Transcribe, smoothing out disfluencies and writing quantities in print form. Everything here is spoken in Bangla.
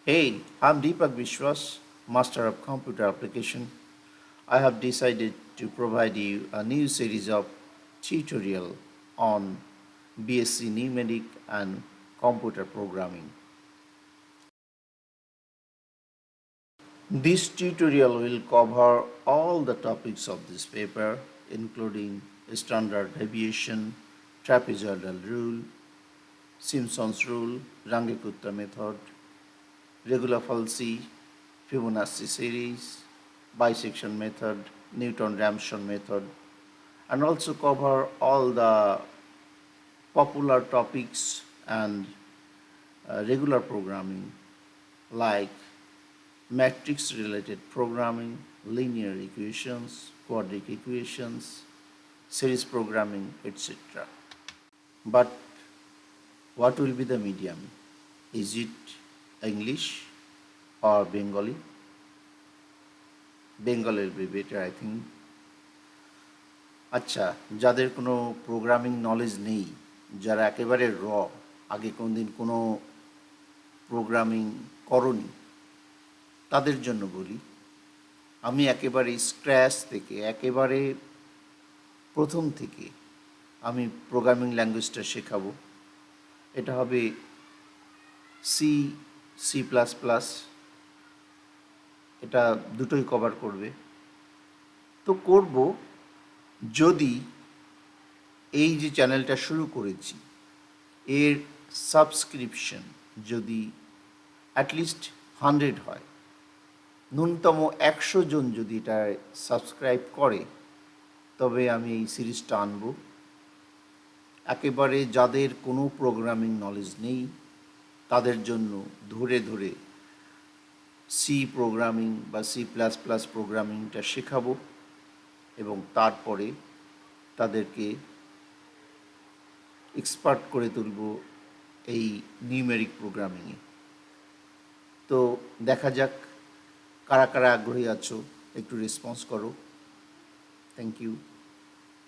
Hey, I'm Deepak Vishwas, Master of Computer Application. I have decided to provide you a new series of tutorial on BSc Numeric and Computer Programming. This tutorial will cover all the topics of this paper, including standard deviation, trapezoidal rule, Simpson's rule, Runge-Kutta method, regular falsi, Fibonacci series, bisection method, Newton-Raphson method, and also cover all the popular topics and regular programming like matrix related programming, linear equations, quadratic equations, series programming, etc. But what will be the medium? Is it English or Bengali? Bengali will be better, I think. আচ্ছা, যাদের কোনো প্রোগ্রামিং নলেজ নেই, যারা একেবারে আগে কোনদিন কোনো প্রোগ্রামিং করনি, তাদের জন্য বলি, আমি একেবারে স্ক্র্যাচ থেকে, একেবারে প্রথম থেকে আমি প্রোগ্রামিং ল্যাঙ্গুয়েজটা শেখাবো। এটা হবে সি, সি প্লাস প্লাস, এটা দুটোই কভার করবে। তো করব যদি এই যে চ্যানেলটা শুরু করেছি এর সাবস্ক্রিপশন যদি অ্যাটলিস্ট 100 হয়, ন্যূনতম 100 জন যদি এটা সাবস্ক্রাইব করে, তবে আমি এই সিরিজটা আনব। একেবারে যাদের কোনো প্রোগ্রামিং নলেজ নেই তাদের জন্য ধরে ধরে সি প্রোগ্রামিং বা সি প্লাস প্লাস প্রোগ্রামিংটা শেখাবো এবং তারপরে তাদেরকে এক্সপার্ট করে তুলব এই নিউমেরিক প্রোগ্রামিংয়ে। তো দেখা যাক কারা কারা আগ্রহী আছো, একটু রেসপন্স করো। Thank you.